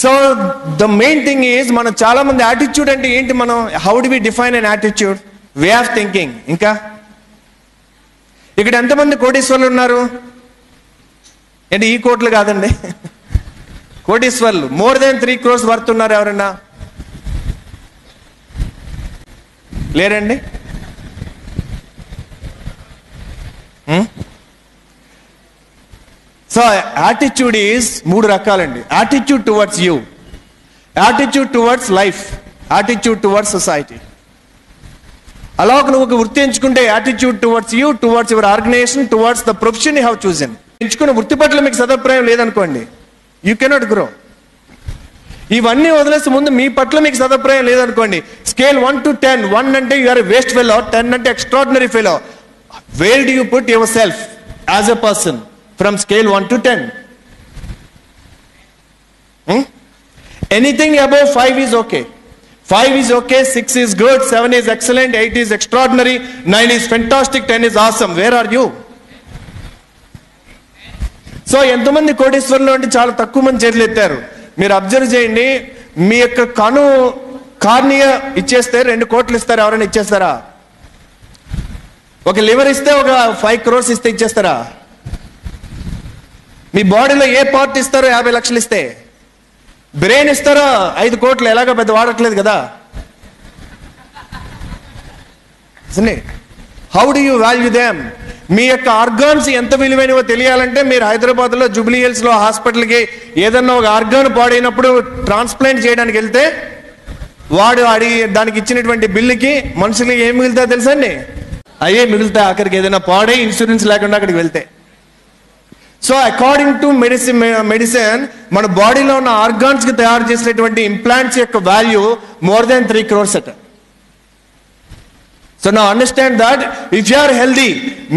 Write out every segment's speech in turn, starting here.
So the main thing is, మనం చాలా మంది యాటిట్యూడ్ అంటే ఏంటి, మనం how do we define an attitude? Way of thinking. ఇంకా ఇక్కడ ఎంతమంది కోటీశ్వర్లు ఉన్నారు? అంటే ఈ కోట్లు కాదండి, కోటీశ్వర్లు మోర్ దెన్ 3 crores వర్త్ ఉన్నారు ఎవరన్నా? లేరండి? సో యాటిట్యూడ్ ఈజ్ 3 రకాలండి. Attitude towards you, attitude towards life, attitude towards society. అలా నువ్వు ఒక వృత్తి ఎంచుకుంటే attitude towards you, towards your organisation, towards the profession you have chosen. ఎంచుకున్న వృత్తి పట్ల మీకు సదభిప్రాయం లేదనుకోండి, యూ కెనాట్ గ్రో. ఇవన్నీ వదిలేసి ముందు మీ పట్ల మీకు సదభిప్రాయం లేదనుకోండి, స్కేల్ 1 to 10, 1 అంటే you are a waste fellow, 10 అంటే extraordinary fellow. Where do you put your self as a person from scale 1 to 10? Anything above 5 is okay. 5 is okay, 6 is good, 7 is excellent, 8 is extraordinary, 9 is fantastic, 10 is awesome. Where are you? So ఎంతమంది కోటీశ్వరులు అంటే చాలా తక్కువ మంది చేతులు ఎత్తారు. మీరు observe చేయండి, మీ యొక్క కార్నియా ఇచ్చేస్తే 2 కోట్లు ఇస్తారు. ఎవరైనా ఇచ్చేస్తారా? ఒక లివర్ ఇస్తే ఒక 5 crores ఇస్తే ఇచ్చేస్తారా? మీ బాడీలో ఏ పార్ట్ ఇస్తారో 50 లక్షలు ఇస్తే? బ్రెయిన్ ఇస్తారో 5 కోట్లు, ఎలాగో పెద్ద వాడట్లేదు కదా. How do you value them? మీ యొక్క ఆర్గాన్స్ ఎంత విలువైనవో తెలియాలంటే మీరు హైదరాబాద్లో జూబ్లీ హిల్స్లో హాస్పిటల్కి ఏదన్నా ఒక ఆర్గాన్ పాడైనప్పుడు ట్రాన్స్ప్లాంట్ చేయడానికి వెళ్తే వాడు దానికి ఇచ్చినటువంటి బిల్లుకి మనుషులకి ఏం మిగులుతా తెలుసా అండి? అయ్యే మిగులుతాయి అక్కడికి, ఏదైనా పాడై ఇన్సూరెన్స్ లేకుండా అక్కడికి వెళ్తే. సో అకార్డింగ్ టు మెడిసిన్ మన బాడీలో ఉన్న ఆర్గాన్స్కి తయారు చేసినటువంటి ఇంప్లాంట్స్ యొక్క వాల్యూ మోర్ దాన్ 3 crores అట. So now understand that if you are healthy,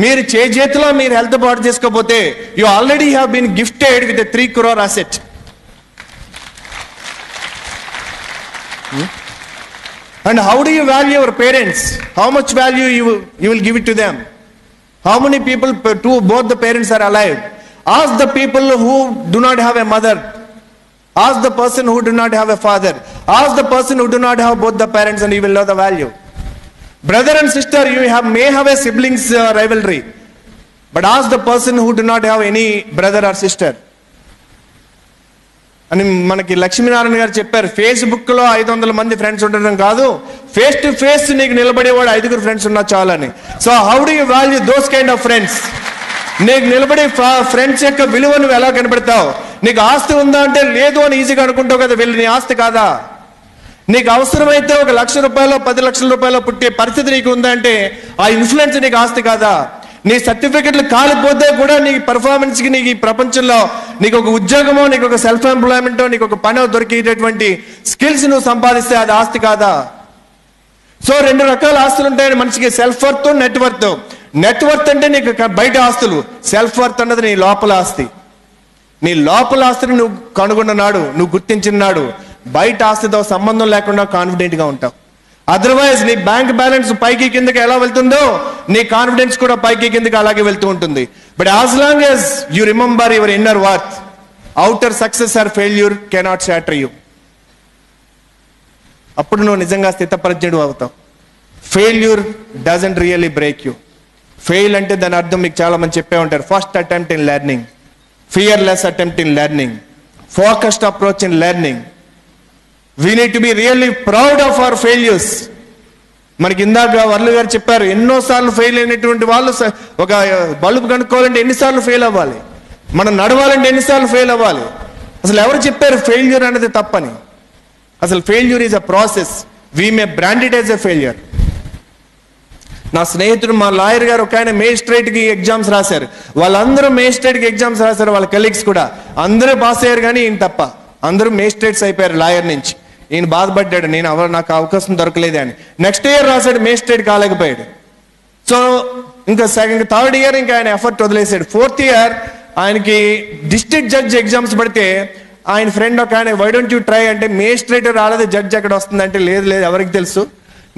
మీరు చేతిలో మీరు హెల్త్ పాటు చేసుకోకపోతే you already have been gifted with 3 crore asset. And how do you value your parents? How much value you will give it to them? How many people, both the parents are alive? Ask the people who do not have a mother. Ask the person who do not have a father. Ask the person who do not have both the parents, and you will know the value. Brother and sister, you may have a siblings rivalry, but ask the person who do not have any brother or sister. అని మనకి లక్ష్మీనారాయణ గారు చెప్పారు, ఫేస్బుక్లో 500 మంది friends ఉండడం కాదు, face to face నీకు నిలబడేవాడు 5 friends ఉన్నా చాలని. So how do you value those kind of friends? నీకు నిలబడే ఫ్రెండ్స్ యొక్క విలువ నువ్వు ఎలా కనబెడతావు? నీకు ఆస్తి ఉందా అంటే లేదు అని ఈజీగా అనుకుంటావు కదా, వీళ్ళు నీ ఆస్తి కాదా? నీకు అవసరమైతే 1 లక్ష రూపాయలు 10 లక్షల రూపాయలు పుట్టే పరిస్థితి నీకు ఉందంటే ఆ ఇన్ఫ్లుయెన్స్ నీకు ఆస్తి కాదా? నీ సర్టిఫికెట్లు కాలిపోతే కూడా నీ పర్ఫార్మెన్స్కి, నీకు ఈ ప్రపంచంలో నీకు ఒక ఉద్యోగమో, నీకు ఒక సెల్ఫ్ ఎంప్లాయ్మెంటో, నీకు ఒక పనో దొరికేటటువంటి స్కిల్స్ నువ్వు సంపాదిస్తే అది ఆస్తి కాదా? సో 2 రకాల ఆస్తులు ఉంటాయని మనిషికి, సెల్ఫ్ వర్త్, నెట్వర్త్. నెట్వర్త్ అంటే నీకు బయట ఆస్తులు, సెల్ఫ్ వర్త్ అన్నది నీ లోపల ఆస్తి. నీ లోపల ఆస్తిని నువ్వు కనుగొన్ననాడు, నువ్వు గుర్తించినాడు, బయట ఆస్తితో సంబంధం లేకుండా కాన్ఫిడెంట్గా ఉంటావు. అదర్వైజ్ నీ బ్యాంక్ బ్యాలెన్స్ పైకి కిందకి ఎలా వెళ్తుందో నీ కాన్ఫిడెన్స్ కూడా పైకి కిందకి అలాగే వెళ్తూ ఉంటుంది. But as long as you remember your inner worth, outer success or failure cannot shatter you. అప్పుడు నువ్వు నిజంగా స్థితప్రజ్ఞుడు అవుతావు. Failure doesn't really break you. Fail అంటే దాని అర్థం మీకు చాలా మంది చెప్పే ఉంటారు, first attempt in learning, fearless attempt in learning, focused approach in learning. We need to be really proud of our failures. మనకి ఇందాక వర్లు గారు చెప్పారు, ఎన్నోసార్లు ఫెయిల్ అయినటువంటి వాళ్ళు, ఒక బల్బు కనుక్కోవాలంటే ఎన్నిసార్లు ఫెయిల్ అవ్వాలి, మనం నడవాలంటే ఎన్నిసార్లు ఫెయిల్ అవ్వాలి. అసలు ఎవరు చెప్పారు ఫెయిల్యూర్ అనేది తప్పని? అసలు failure is a process. We may brand it as a failure. నా స్నేహితుడు, మా లాయర్ గారు ఒక ఆయన మేజిస్ట్రేట్కి ఎగ్జామ్స్ రాశారు. వాళ్ళందరూ మేజిస్ట్రేట్కి ఎగ్జామ్స్ రాశారు, వాళ్ళ కలీగ్స్ కూడా అందరూ పాస్ అయ్యారు, కానీ ఈయన తప్ప. అందరూ మేజిస్ట్రేట్స్ అయిపోయారు లాయర్ నుంచి. ఈయన బాధపడ్డాడు, నాకు అవకాశం దొరకలేదే అని. నెక్స్ట్ ఇయర్ రాశాడు, మేజిస్ట్రేట్ కాలేకపోయాడు. సో ఇంకా థర్డ్ ఇయర్ ఇంకా ఆయన ఎఫర్ట్ వదిలేసాడు. 4th ఇయర్ ఆయనకి డిస్ట్రిక్ట్ జడ్జ్ ఎగ్జామ్స్ పడితే ఆయన ఫ్రెండ్ ఒక ఆయన, వై డోంట్ యూ ట్రై అంటే, మేజిస్ట్రేట్ రాలేదు, జడ్జ్ ఎక్కడ వస్తుందంటే, లేదు ఎవరికి తెలుసు,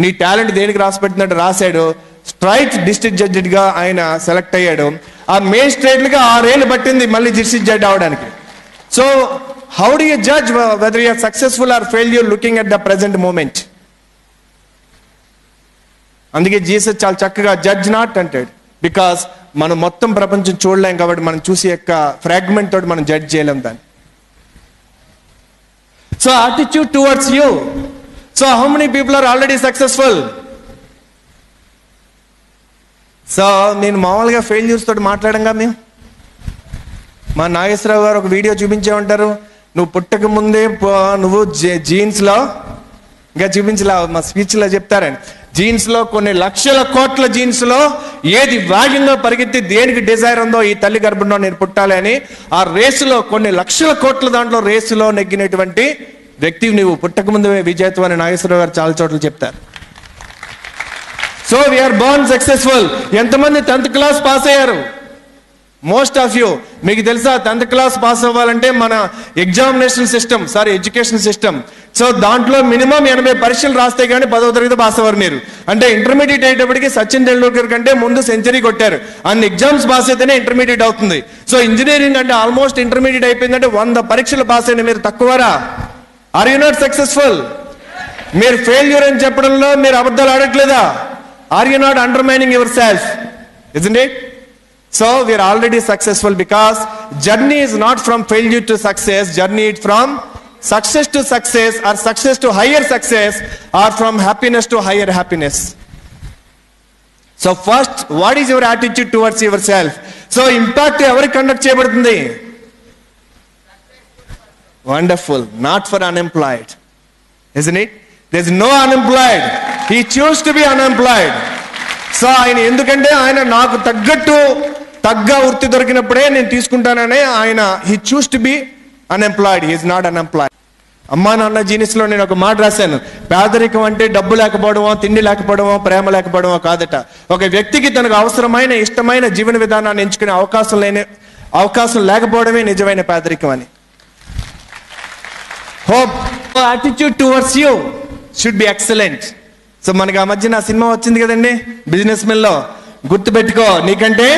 నీ టాలెంట్ దేనికి రాసి పెట్టినట్టు రాశాడు. స్ట్రైట్ డిస్ట్రిక్ట్ జడ్జిగా ఆయన సెలెక్ట్ అయ్యాడు. ఆ మేజిస్ట్రేట్లుగా 6 ఏళ్ళు పట్టింది మళ్ళీ డిస్ట్రిక్ట్ జడ్జ్ అవడానికి. So how do you judge whether you are successful or failure looking at the present moment? అందుకే జీసస్ చాలా చక్కగా జడ్జ్ నాట్ అంటాడు. బికాస్ మనం మొత్తం ప్రపంచం చూడలేం కాబట్టి మనం చూసి యొక్క ఫ్రాగ్మెంట్ తోటి మనం జడ్జ్ చేయలేం దాన్ని. So attitude towards you. So how many people are already successful? So నేను మామూలుగా ఫెయిల్యూర్స్ తోటి మాట్లాడంగా మేము. మా నాగేశ్వరరావు గారు ఒక వీడియో చూపించే ఉంటారు, నువ్వు పుట్టక ముందే నువ్వు జీన్స్లో, ఇంకా చూపించలా మా స్పీచ్లో చెప్తారండి, జీన్స్లో కొన్ని లక్షల కోట్ల జీన్స్లో ఏది వేగంగా పరిగెత్తి దేనికి డిజైర్ ఉందో ఈ తల్లి గర్భంలో నేను పుట్టాలి అని ఆ రేసులో కొన్ని లక్షల కోట్ల దాంట్లో రేసులో నెగ్గినటువంటి వ్యక్తి నువ్వు పుట్టక ముందు విజేతం అని నాగేశ్వరరావు గారు చాలా చోట్ల చెప్తారు. So we are born successful. ఎంతమంది 10th క్లాస్ పాస్ అయ్యారు? Most of you. మీకు తెలుసా 10th క్లాస్ పాస్ అవ్వాలంటే మన ఎడ్యుకేషన్ సిస్టమ్. సో దాంట్లో మినిమం 80 పరీక్షలు రాస్తే కానీ 10వ తరగతి పాస్ అవ్వరు మీరు. అంటే ఇంటర్మీడియట్ అయ్యేటప్పటికి సచిన్ టెండూల్కర్ కంటే ముందు సెంచరీ కొట్టారు. అన్ని ఎగ్జామ్స్ పాస్ అయితేనే ఇంటర్మీడియట్ అవుతుంది. సో ఇంజనీరింగ్ అంటే ఆల్మోస్ట్ ఇంటర్మీడియట్ అయిపోయిందంటే 100 పరీక్షలు పాస్ అయిన మీరు తక్కువరా? Are you not successful? మీరు ఫెయిల్యూర్ అని చెప్పడంలో మీరు అబద్ధాలు ఆడట్లేదా? Are you not undermining yourself? Isn't it? So we are already successful because journey is not from failure to success. Journey is from success to success, or success to higher success, or from happiness to higher happiness. So first, what is your attitude towards yourself? So impact ఎవరికి conduct చేయబడుతుంది? Wonderful. Not for unemployed. Isn't it? There is no unemployed. He chose to be unemployed. So ఆయన ఎందుకంటే ఆయన నాకు తగ్గ వృత్తి దొరికినప్పుడే నేను తీసుకుంటాననే ఆయన he choose to be unemployed. He is not unemployed. అమ్మా నాన్న జీనిస్లో నేను ఒక మాట రాశాను, పేదరికం అంటే డబ్బు లేకపోవడమో, తిండి లేకపోవడమో, ప్రేమ లేకపోవడమో కాదట. ఒక వ్యక్తికి తనకు అవసరమైన ఇష్టమైన జీవన విధానాన్ని ఎంచుకునే అవకాశం లేకపోవడమే నిజమైన పేదరికం అని. Hope attitude towards you should be excellent. So మనకి ఆ మధ్య నా సినిమా వచ్చింది కదండి, బిజినెస్ మెన్ లో, గుర్తుపెట్టుకో నీకంటే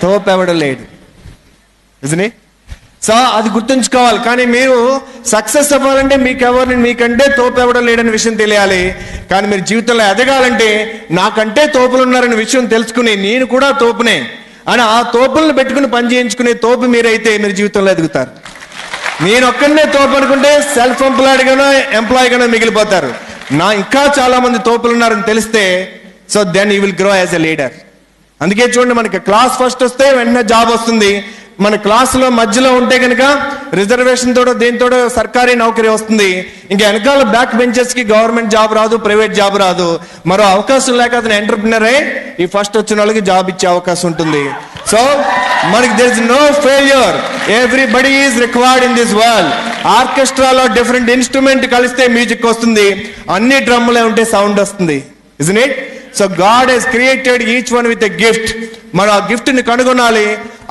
తోపెవడం లేడు. సో అది గుర్తుంచుకోవాలి. కానీ మీరు సక్సెస్ అవ్వాలంటే మీకంటే తోపెవడం లేడని విషయం తెలియాలి. కానీ మీరు జీవితంలో ఎదగాలంటే నాకంటే తోపులు ఉన్నారనే విషయం తెలుసుకుని నేను కూడా తోపునే అని ఆ తోపులను పెట్టుకుని పని చేయించుకునే తోపు మీరైతే మీరు జీవితంలో ఎదుగుతారు. నేను ఒక్కడనే తోపు అనుకుంటే సెల్ఫ్ ఎంప్లాయ్ గానో మిగిలిపోతారు. ఇంకా చాలా మంది తోపులు ఉన్నారని తెలిస్తే so then you will grow as a leader. అందుకే చూడండి, మనకి క్లాస్ ఫస్ట్ వస్తే వెంటనే జాబ్ వస్తుంది. మన క్లాసులో మధ్యలో ఉంటే కనుక రిజర్వేషన్ తోడో దేనితోడో సర్కారీ నౌకరీ వస్తుంది. ఇంకా వెనకాల బ్యాక్ బెంచెస్ కి గవర్నమెంట్ జాబ్ రాదు, ప్రైవేట్ జాబ్ రాదు. మరో అవకాశం లేక అతను ఎంటర్ప్రినర్ అయ్యి ఈ ఫస్ట్ వచ్చిన వాళ్ళకి జాబ్ ఇచ్చే అవకాశం ఉంటుంది. సో మనకి there is no failure. Everybody is required in this world. ఆర్కెస్ట్రాలో డిఫరెంట్ ఇన్స్ట్రుమెంట్ కలిస్తే మ్యూజిక్ వస్తుంది, అన్ని డ్రమ్ములే ఉంటే సౌండ్ వస్తుంది. Isn't it? So God has created each one with a gift. మనం ఆ గిఫ్ట్ ని కనుగొనాలి.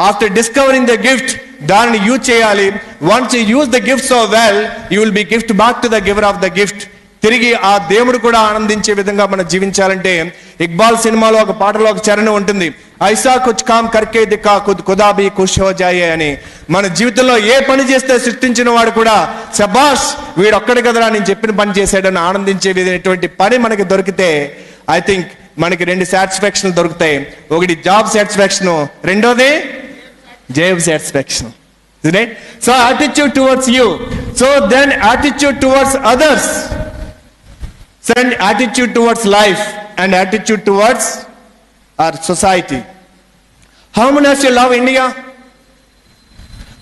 ఆఫ్టర్ డిస్కవరింగ్ ద గిఫ్ట్ దాన్ని యూజ్ చేయాలి. Once you use the gift so well, you will be gift back to the giver of the gift. తిరిగి ఆ దేవుడు కూడా ఆనందించే విధంగా మనం జీవించాలంటే ఇక్బాల్ సినిమాలో ఒక పాటలో ఒక చరణం ఉంటుంది, ఐసా కుచ్ కామ్ కర్కే దిక్కా ఖుదా భీ ఖుష్ హో జాయే అని. మన జీవితంలో ఏ పని చేస్తే సృష్టించిన వాడు కూడా శబాష్ వీడు ఒక్కడి కదరా నేను చెప్పిన పని చేశాడని ఆనందించే విధమైనటువంటి పని మనకి దొరికితే ఐ థింక్ మనకి 2 సాటిస్ఫాక్షన్ దొరుకుతాయి. ఒకటి జాబ్ సాటిస్ఫాక్షన్, రెండోది జైబ్ satisfaction. So attitude towards you. So then attitude towards others, and attitude towards life and attitude towards our society. How many of you love India?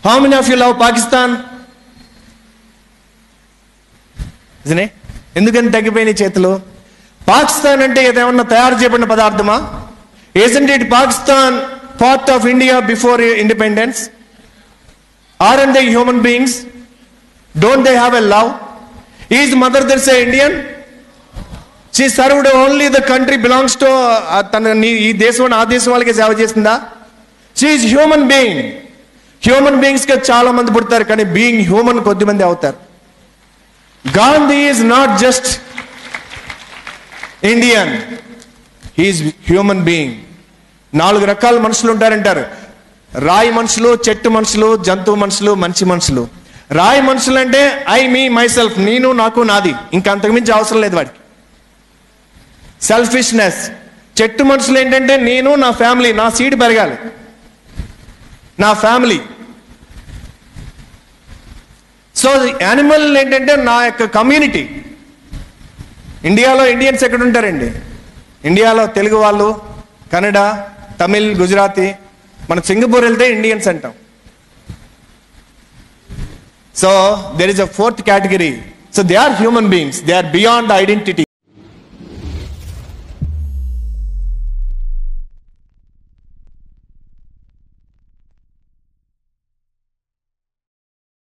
How many of you love Pakistan? Isn't it? ఎందుకని తగ్గిపోయిన చేతులు? పాకిస్తాన్ అంటే ఏదేమన్నా తయారు చేయబడిన పదార్థమా? Isn't it Pakistan part of India before independence? Aren't they human beings? Don't they have a love? Is Mother Teresa Indian? She served only the country belongs to ఈ దేశం ఆ దేశం వాళ్ళకి సేవ చేసిందా? She is human being. Human beings గా చాలా మంది పుడతారు, కానీ బీయింగ్ హ్యూమన్ కొద్దిమంది అవుతారు. Gandhi is not just Indian, he is human being. 4 రకాల మనుషులు ఉంటారంటారు, రాయి మనుషులు, చెట్టు మనుషులు, జంతువు మనుషులు, మనిషి మనుషులు. రాయి మనుషులు అంటే ఐ మీ మై సెల్ఫ్, నేను నాకు నాది, ఇంకా అంతకుమించి అవసరం లేదు వాడికి. సెల్ఫిష్నెస్. చెట్టు మనుషులు ఏంటంటే నేను, నా ఫ్యామిలీ, నా సీడ్ పెరగాలి, నా ఫ్యామిలీ. సో యానిమల్ ఏంటంటే నా యొక్క కమ్యూనిటీ. ఇండియాలో ఇండియన్స్ ఎక్కడ ఉంటారండి? ఇండియాలో తెలుగు వాళ్ళు, కన్నడ, తమిళ్, గుజరాతీ. మన సింగపూర్ వెళ్తే ఇండియన్స్ అంటాం. So there is a fourth category. So they are human beings. They are beyond the identity.